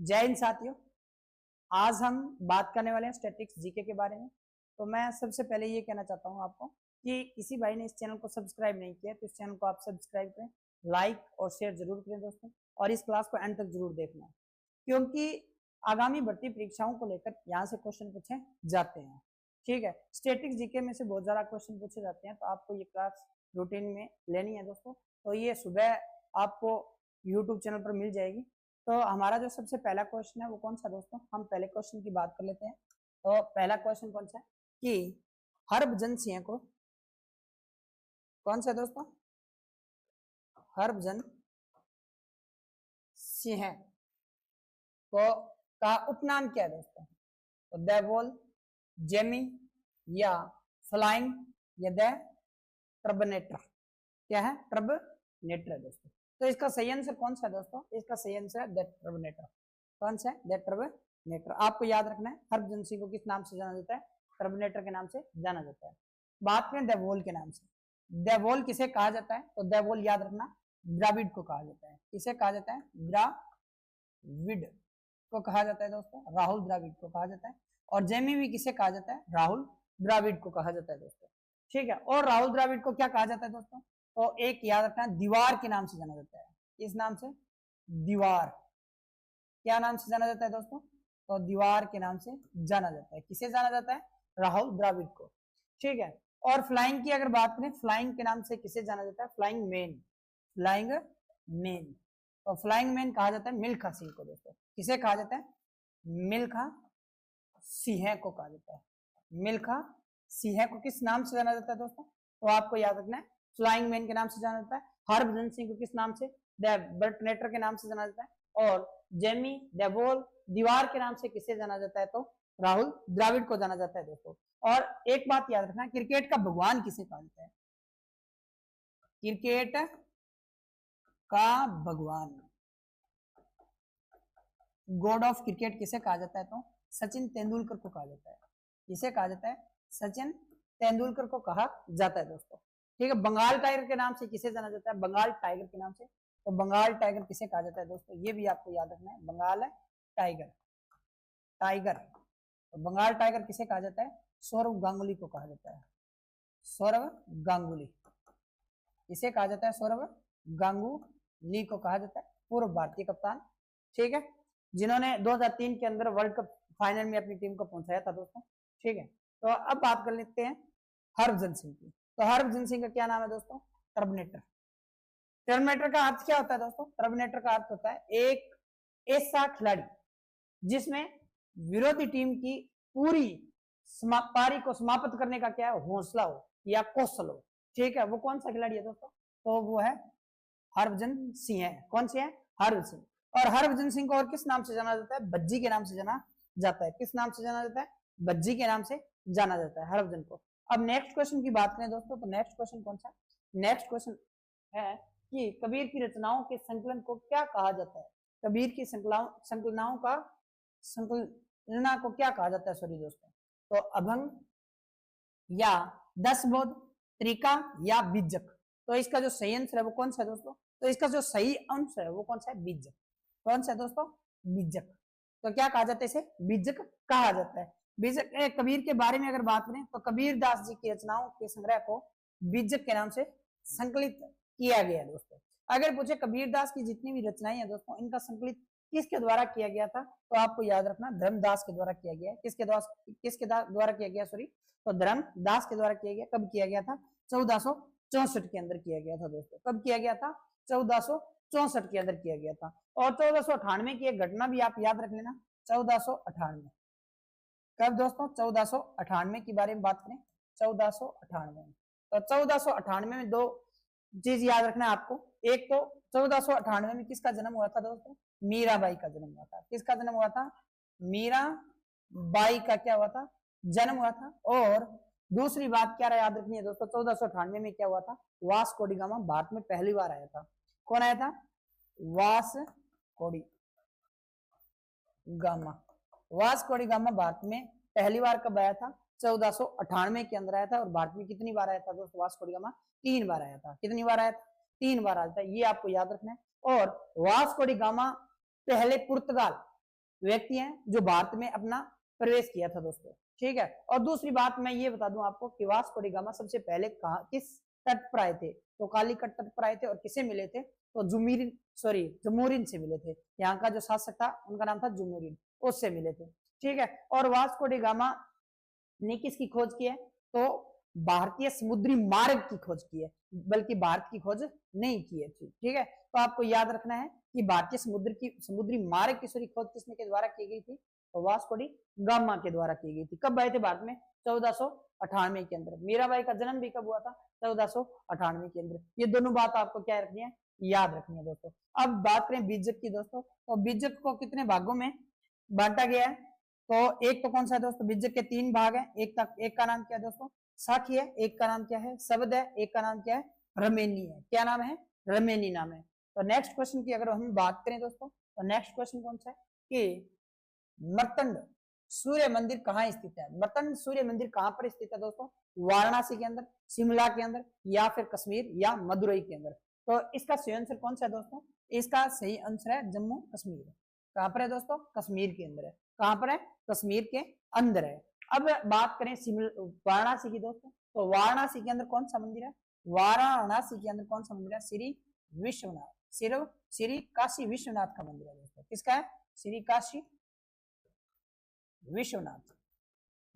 जय हिंद साथियों। आज हम बात करने वाले हैं स्टैटिक्स जीके के बारे में। तो मैं सबसे पहले ये कहना चाहता हूँ आपको कि किसी भाई ने इस चैनल को सब्सक्राइब नहीं किया तो इस चैनल को आप सब्सक्राइब करें, लाइक और शेयर जरूर करें दोस्तों, और इस क्लास को एंड तक जरूर देखना है क्योंकि आगामी भर्ती परीक्षाओं को लेकर यहाँ से क्वेश्चन पूछे जाते हैं। ठीक है, स्टैटिक्स जीके में से बहुत ज्यादा क्वेश्चन पूछे जाते हैं, तो आपको ये क्लास रूटीन में लेनी है दोस्तों। तो ये सुबह आपको यूट्यूब चैनल पर मिल जाएगी। तो हमारा जो सबसे पहला क्वेश्चन है वो कौन सा दोस्तों, हम पहले क्वेश्चन की बात कर लेते हैं। तो पहला क्वेश्चन कौन सा है कि हरभजन सिंह को, कौन सा दोस्तों, हरभजन सिंह को का उपनाम क्या है दोस्तों? तो द वॉल, जेमी या फ्लाइंग या द टर्बनेटर, क्या है? टर्बनेटर है दोस्तों। तो इसका सही आंसर कौन सा है दोस्तों? इसका सही आंसर है द टर्बनेटर। कौन सा है? The Turbanator. आपको याद रखना है हरभजन सिंह को किस नाम से जाना जाता है? टर्बनेटर के नाम से जाना जाता है। बात करें द वॉल के नाम से, द वॉल किसे कहा जाता है? तो द वॉल याद रखना द्राविड को कहा जाता है। किसे कहा जाता है? द्राविड को कहा जाता है दोस्तों, राहुल द्राविड को कहा जाता है। और जेमी भी किसे कहा जाता है? राहुल द्राविड को कहा जाता है दोस्तों। ठीक है, और राहुल द्राविड को क्या कहा जाता है दोस्तों? तो एक याद रखना दीवार के नाम से जाना जाता है। इस नाम से दीवार, क्या नाम से जाना जाता है दोस्तों? तो दीवार के नाम से जाना जाता है। किसे जाना जाता है? राहुल द्राविड को। ठीक है, और फ्लाइंग की अगर बात करें, फ्लाइंग के नाम से किसे जाना जाता है? Flying man, flying man. तो फ्लाइंग मैन कहा जाता है मिल्खा सिंह को दोस्तों। किसे कहा जाता है? मिल्खा सिंह को कहा जाता है। मिल्खा सिंह को किस नाम से जाना जाता है दोस्तों? तो आपको याद रखना है फ्लाइंग मैन के नाम से जाना जाता है। हरभजन सिंह को किस नाम से? द टर्बनेटर के नाम से जाना जाता है। और जेमी द वॉल दीवार के नाम से किसे जाना जाता है? तो राहुल द्राविड को जाना जाता है दोस्तों। और एक बात याद रखना, क्रिकेट का भगवान किसे कहा जाता है? क्रिकेट का भगवान, गॉड ऑफ क्रिकेट किसे कहा जाता है? तो सचिन तेंदुलकर को कहा जाता है। किसे कहा जाता है? सचिन तेंदुलकर को कहा जाता है दोस्तों। ठीक है, बंगाल टाइगर के नाम से किसे जाना जाता है? बंगाल टाइगर के नाम से। तो बंगाल टाइगर किसे कहा जाता है दोस्तों? ये भी आपको याद रखना है, बंगाल टाइगर, टाइगर। तो बंगाल टाइगर किसे कहा जाता है? सौरव गांगुली को कहा जाता है। सौरव गांगुली किसे कहा जाता है? सौरव गांगुली को कहा जाता है, पूर्व भारतीय कप्तान। ठीक है, जिन्होंने 2003 के अंदर वर्ल्ड कप फाइनल में अपनी टीम को पहुंचाया था दोस्तों। ठीक है, तो अब बात कर लेते हैं हरभजन सिंह की। तो हरभजन सिंह का क्या नाम है दोस्तों? टर्बनेटर। टर्बनेटर का अर्थ क्या होता है दोस्तों? टर्बनेटर का अर्थ होता है एक ऐसा खिलाड़ी जिसमें विरोधी टीम की पूरी पारी को समाप्त करने का क्या है? हौसला हो या कौशल हो। ठीक है, वो कौन सा खिलाड़ी है दोस्तों? तो वो है हरभजन सिंह है। कौन सी है? हरभजन सिंह। और हरभजन सिंह को और किस नाम से जाना जाता है? भज्जी के नाम से जाना जाता है। किस नाम से जाना जाता है? भज्जी के नाम से जाना जाता है हरभजन को। अब नेक्स्ट क्वेश्चन की बात करें दोस्तों, तो नेक्स्ट क्वेश्चन कौन सा? नेक्स्ट क्वेश्चन है कि कबीर की रचनाओं के संकलन को क्या कहा जाता है? कबीर की संकलनाओं का संकलना को क्या कहा जाता है? सॉरी दोस्तों, तो अभंग या 10 बोध, त्रिका या बीजक। तो इसका जो सही आंसर है वो कौन सा है दोस्तों? तो इसका जो सही आंसर है वो कौन सा है? बीजक। कौन सा है दोस्तों? बीजक। तो क्या कहा जाता है? इसे बीजक कहा जाता है। बीजक। कबीर के बारे में अगर बात करें तो कबीर दास जी की रचनाओं के संग्रह को बीजक के नाम से संकलित किया गया है दोस्तों। अगर पूछे कबीर दास की जितनी भी रचनाएं हैं दोस्तों, इनका संकलित किसके द्वारा किया गया था? तो आपको याद रखना धर्मदास के द्वारा किया गया है। किसके द्वारा किया गया? सॉरी, तो धर्मदास के द्वारा किया गया। कब किया गया था? 1464 के अंदर किया गया था दोस्तों। कब किया गया था? 1464 के अंदर किया गया था। और 1498 की एक घटना भी आप याद रख लेना, 1498। कब दोस्तों? 1498 के बारे में बात करें, 1498। तो 1498 में दो चीज याद रखना है आपको। एक तो 1498 में किसका जन्म हुआ था दोस्तों? मीराबाई का जन्म हुआ था। किसका जन्म हुआ था? मीराबाई का क्या हुआ था? जन्म हुआ था। और दूसरी बात क्या याद रखनी है दोस्तों, 1498 में क्या हुआ था? वास्को डी गामा भारत में पहली बार आया था। कौन आया था? Vasco D gamma. Vasco D gamma Bharat में पहली बार कब आया था? 1498 के अंदर आया था। और भारत में कितनी बार आया था दोस्तों वास्को डी गामा? 3 बार आया था। कितनी बार आया था? 3 बार आया था। ये आपको याद रखना है। और वास्को डी गामा पहले पुर्तगाल व्यक्ति हैं जो भारत में अपना प्रवेश किया था दोस्तों। ठीक है, और दूसरी बात मैं ये बता दूं आपको कि वास्को डी गामा सबसे पहले कहा किस तट पर आए थे, तो कालीकट तट पर आए थे, और किसे मिले थे, तो जमूरिन से मिले थे। यहाँ का जो शासक था उनका नाम था जमूरिन, उससे मिले थे। ठीक है, और वास्को डी गामा ने किसकी खोज की है, तो भारतीय समुद्री मार्ग की खोज की है, बल्कि भारत की खोज नहीं की है। ठीक है, तो आपको याद रखना है कि भारतीय समुद्री मार्ग की खोज किसने के द्वारा की गई थी, तो वास्को डी गामा के द्वारा की गई थी। कब आए थे भारत में, 1498 के अंदर। मीराबाई का जन्म भी कब हुआ था, 1498 के अंदर। ये दोनों बात आपको क्या रखनी है, याद रखनी है दोस्तों। अब बात करें बीजक की दोस्तों, तो बीजक को कितने भागों में बांटा गया है, तो एक तो कौन सा है दोस्तों, बीजक के 3 भाग है। एक का नाम क्या है दोस्तों, साखी है, एक का नाम क्या है, शब्द है, एक का नाम क्या है, रमेनी है। क्या नाम है, रमेनी नाम है। तो नेक्स्ट क्वेश्चन की अगर हम बात करें दोस्तों, तो नेक्स्ट क्वेश्चन कौन सा है कि मर्तंड सूर्य मंदिर कहाँ स्थित है। मर्तंड सूर्य मंदिर कहाँ पर स्थित है दोस्तों, वाराणसी के अंदर, शिमला के अंदर, या फिर कश्मीर या मदुरई के अंदर। तो इसका सही आंसर कौन सा है दोस्तों, इसका सही आंसर है जम्मू कश्मीर। कहां पर है दोस्तों, कश्मीर के अंदर है। कहां पर है, कश्मीर के अंदर है। अब बात करें वाराणसी की दोस्तों, तो वाराणसी के अंदर कौन सा मंदिर है, वाराणसी के अंदर कौन सा मंदिर है, श्री विश्वनाथ, श्री काशी विश्वनाथ का मंदिर है दोस्तों। किसका है, श्री काशी विश्वनाथ,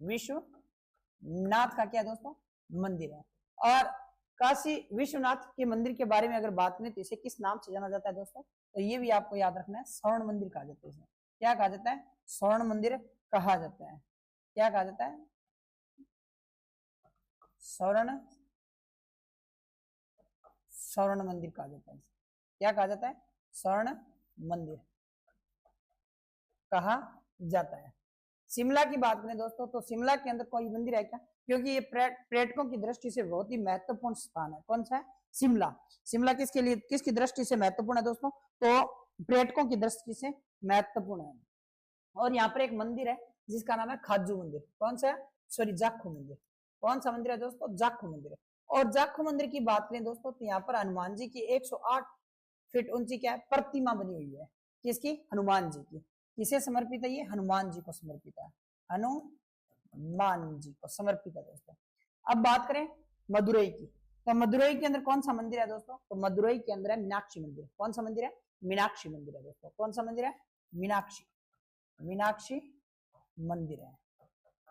विश्वनाथ का क्या दोस्तों, मंदिर है। और काशी विश्वनाथ के मंदिर के बारे में अगर बात करें तो इसे किस नाम से जाना जाता है दोस्तों, तो ये भी आपको याद रखना है, स्वर्ण मंदिर कहा जाता है। क्या कहा जाता है, स्वर्ण मंदिर कहा जाता है। क्या कहा जाता है, स्वर्ण मंदिर कहा जाता है। क्या कहा जाता है, स्वर्ण मंदिर कहा जाता है। शिमला की बात करें दोस्तों, तो शिमला के अंदर कोई मंदिर है क्या, क्योंकि ये पर्यटकों की दृष्टि से बहुत ही महत्वपूर्ण स्थान है। कौन सा है, शिमला। शिमला किसके लिए, किसकी दृष्टि से महत्वपूर्ण है दोस्तों, तो पर्यटकों की दृष्टि से महत्वपूर्ण है। और यहाँ पर एक मंदिर है जिसका नाम है खाजू मंदिर। कौन सा है, सॉरी जाखू मंदिर। कौन सा मंदिर है दोस्तों, जाखू मंदिर। और जाखू मंदिर की बात करें दोस्तों, तो यहाँ पर हनुमान जी की 108 फीट ऊंची क्या है, प्रतिमा बनी हुई है। किसकी, हनुमान जी की। किसे समर्पित है ये, हनुमान जी को समर्पित है, हनुमान जी को समर्पित है दोस्तों। अब बात करें मदुरई की, तो मदुरई के अंदर कौन सा मंदिर है दोस्तों, तो मदुरई के अंदर है मीनाक्षी मंदिर। कौन सा मंदिर है, मीनाक्षी मंदिर है दोस्तों। कौन सा मंदिर है, मीनाक्षी मंदिर है।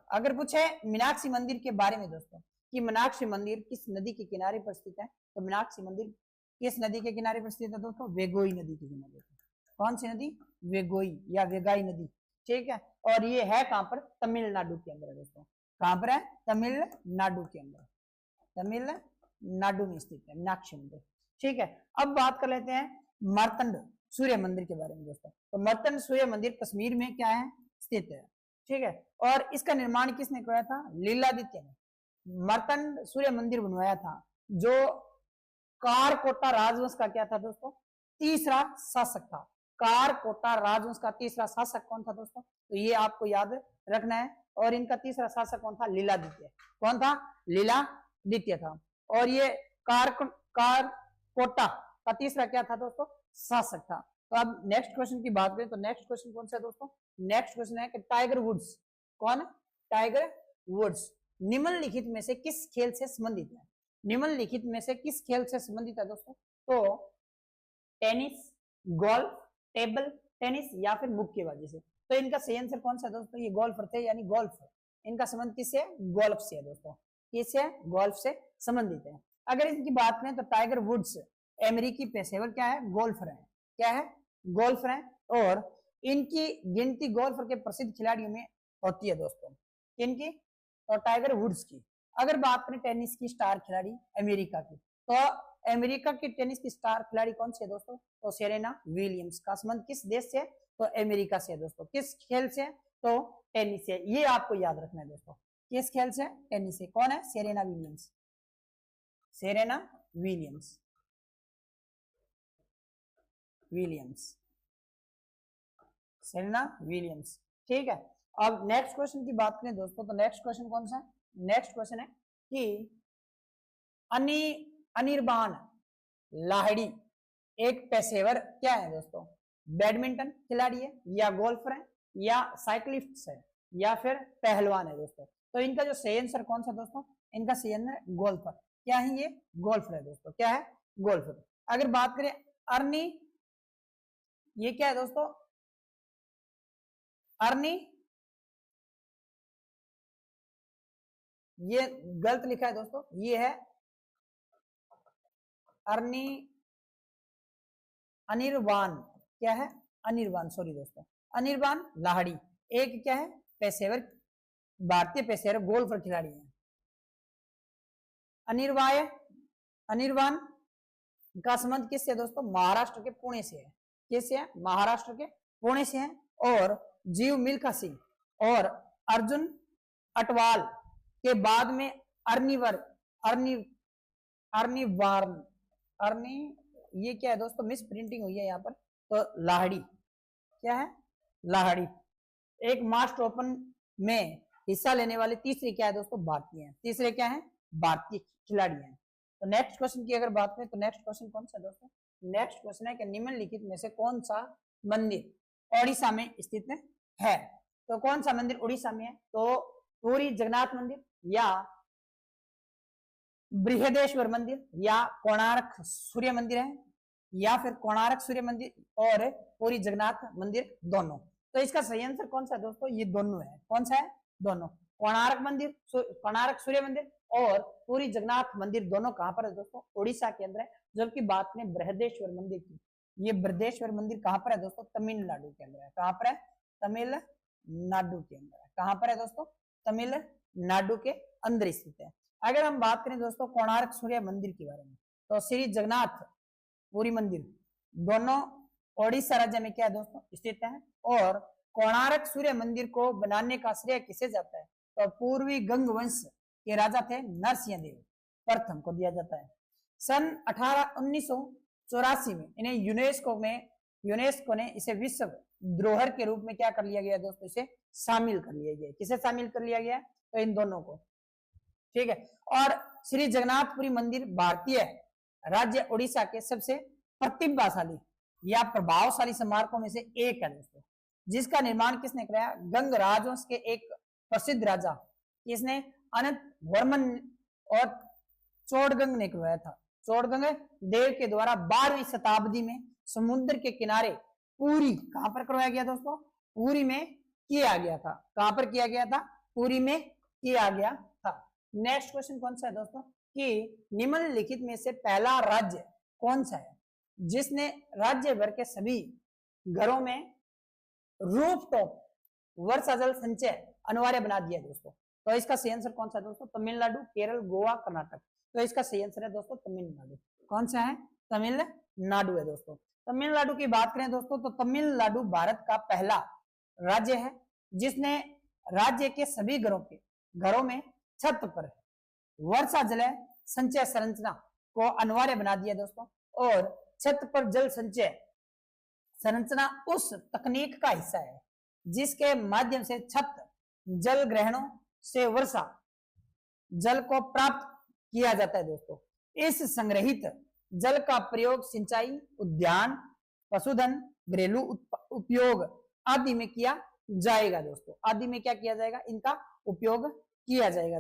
अगर पूछे मीनाक्षी मंदिर के बारे में दोस्तों कि मीनाक्षी मंदिर किस नदी के किनारे पर स्थित है, तो मीनाक्षी मंदिर किस नदी के किनारे पर स्थित है दोस्तों, वेगोई नदी के किनारे पर। कौन सी नदी, वेगोई या वेगाई नदी। ठीक है, और ये है कहां पर, तमिलनाडु के अंदर है दोस्तों। कहां पर है, तमिलनाडु के अंदर, तमिलनाडु में स्थित है मीनाक्षी मंदिर। ठीक है, अब बात कर लेते हैं मार्तंड सूर्य मंदिर के बारे में दोस्तों। तो मार्तंड सूर्य मंदिर कश्मीर में क्या है, स्थित है। ठीक है, और इसका निर्माण किसने कराया था, लीलादित्य ने मार्तंड सूर्य मंदिर बनवाया था, जो कारकोटा राजवंश का क्या था दोस्तों, तीसरा शासक था। कारकोटा राजवंश का तीसरा शासक कौन था दोस्तों, तो ये आपको याद रखना है। और इनका तीसरा शासक कौन था, लीलादित्य। कौन था, लीलादित्य था। और ये कारकोटा का तीसरा क्या था दोस्तों, शासक था। तो अब नेक्स्ट क्वेश्चन की बात करें, तो नेक्स्ट क्वेश्चन कौन सा है दोस्तों, नेक्स्ट क्वेश्चन है कि टाइगर वुड्स, कौन, टाइगर वुड्स निम्नलिखित में से किस खेल से संबंधित है, निम्नलिखित में से किस खेल से संबंधित है दोस्तों, तो टेनिस, गोल्फ, टेबल टेनिस या फिर मुक्केबाजी से। तो इनका सही आंसर कौन सा है दोस्तों, ये गोल्फर थे, यानी गोल्फ। इनका संबंध किससे, गोल्फ से है दोस्तों। किससे, गोल्फ से संबंधित है। अगर इनकी बात करें तो टाइगर वुड्स अमेरिकी पेशेवर क्या है, गोल्फर है। क्या है, गोल्फर है। और इनकी गिनती गोल्फर के प्रसिद्ध खिलाड़ियों में होती है दोस्तों। किनकी, तो टाइगर वुड्स की। अगर बात करें टेनिस की स्टार खिलाड़ी अमेरिका की, तो अमेरिका की टेनिस की स्टार खिलाड़ी कौन सी है दोस्तों, तो सेरेना विलियम्स। का संबंध किस देश से, तो अमेरिका से है दोस्तों। किस खेल से, तो टेनिस से। ये आपको याद रखना है दोस्तों, किस खेल से, टेनिस से। कौन है, Serena Williams, Serena Williams, Serena Williams. ठीक है, अब नेक्स्ट क्वेश्चन की बात करें दोस्तों, तो नेक्स्ट क्वेश्चन कौन सा है, नेक्स्ट क्वेश्चन है कि अनिर्बान लाहिड़ी एक पेशेवर क्या है दोस्तों, बैडमिंटन खिलाड़ी है, या गोल्फर है, या साइक्लिस्ट है या फिर पहलवान है दोस्तों। तो इनका जो सही आंसर कौन सा दोस्तों, इनका सही आंसर है गोल्फर। क्या है ये, गोल्फर है दोस्तों। क्या है, गोल्फर। अगर बात करें अर्नी, ये क्या है दोस्तों, अर्नी, ये गलत लिखा है दोस्तों, ये है अर्नी अनिर्बान। क्या है, अनिर्बान, सॉरी दोस्तों, अनिर्बान लाहिड़ी एक क्या है, पेशेवर, भारतीय पेशेवर गोल्फर खिलाड़ी है। अनिर्बान का संबंध किससे दोस्तों, महाराष्ट्र के पुणे से है। किससे है, महाराष्ट्र के पुणे से है। और जीव मिल्खा सिंह और अर्जुन अटवाल के बाद में अर्नी ये क्या है दोस्तों, मिस प्रिंटिंग हुई है यहाँ पर। तो लाहिड़ी, क्या है, लाहिड़ी एक मास्टर ओपन में हिस्सा लेने वाले तीसरे क्या है दोस्तों, भारतीय हैं। तीसरे क्या है, भारतीय खिलाड़ी हैं। तो नेक्स्ट क्वेश्चन की अगर बात करें तो नेक्स्ट क्वेश्चन कौन सा दोस्तों, नेक्स्ट क्वेश्चन है कि निम्नलिखित में से कौन सा मंदिर ओडिशा में स्थित है। तो कौन सा मंदिर उड़ीसा में है, तो पूरी जगन्नाथ मंदिर या बृहदेश्वर मंदिर या कोणार्क सूर्य मंदिर है, या फिर कोणार्क सूर्य मंदिर और पूरी जगन्नाथ मंदिर दोनों। तो इसका सही आंसर कौन सा है दोस्तों, ये दोनों है। कौन सा है, दोनों। कोणार्क मंदिर, कोणार्क सूर्य मंदिर और पूरी जगन्नाथ मंदिर दोनों कहां पर है दोस्तों, उड़ीसा के अंदर है। जबकि बात करें बृहदेश्वर मंदिर की, ये बृहदेश्वर मंदिर कहां पर है दोस्तों, तमिलनाडु के अंदर है। कहां पर है, तमिलनाडु के अंदर है। कहां पर है दोस्तों, तमिलनाडु के अंदर स्थित है। अगर हम बात करें दोस्तों कोणार्क सूर्य मंदिर के बारे में, तो श्री जगन्नाथ पुरी मंदिर दोनों ओडिशा राज्य में क्या है दोस्तों, स्थित है। और कोणार्क सूर्य मंदिर को बनाने का श्रेय किसे जाता है, तो पूर्वी गंग वंश के राजा थे नरसिंह देव प्रथम को दिया जाता है। सन 1984 में इन्हें यूनेस्को ने इसे विश्व धरोहर के रूप में क्या कर लिया गया दोस्तों, इसे शामिल कर लिया गया। किसे शामिल कर लिया गया, तो इन दोनों को, ठीक है। और श्री जगन्नाथपुरी मंदिर भारतीय राज्य उड़ीसा के सबसे प्रतिभाशाली या प्रभावशाली स्मारकों में से एक है दोस्तों, जिसका निर्माण किसने कराया, गंग राजवंश के एक प्रसिद्ध राजा किसने, अनंत वर्मन और चोड़गंग ने करवाया था। चोड़गंग देव के द्वारा 12वीं शताब्दी में समुद्र के किनारे पूरी, कहां पर करवाया गया दोस्तों, पूरी में किया गया था। कहां पर किया गया था, पूरी में किया गया था। नेक्स्ट क्वेश्चन कौन सा है दोस्तों, कि निम्नलिखित में से पहला राज्य कौन सा है जिसने राज्य भर के सभी घरों में रूफटॉप वर्षा जल संचय अनिवार्य बना दिया दोस्तों। तो इसका सही आंसर कौन सा है दोस्तों, तमिलनाडु, केरल, गोवा, कर्नाटक। तो इसका सही आंसर है दोस्तों तमिलनाडु। कौन सा है, तमिलनाडु है दोस्तों। तमिलनाडु की बात करें दोस्तों, तो तमिलनाडु भारत का पहला राज्य है जिसने राज्य के सभी घरों में छत पर वर्षा जल संचय संरचना को अनिवार्य बना दिया दोस्तों। और छत पर जल संचय संरचना उस तकनीक का हिस्सा है जिसके माध्यम से छत जल ग्रहणों से वर्षा जल को प्राप्त किया जाता है दोस्तों। इस संग्रहित जल का प्रयोग सिंचाई, उद्यान, पशुधन, घरेलू उपयोग आदि में किया जाएगा दोस्तों। आदि में क्या किया जाएगा, इनका उपयोग किया जाएगा।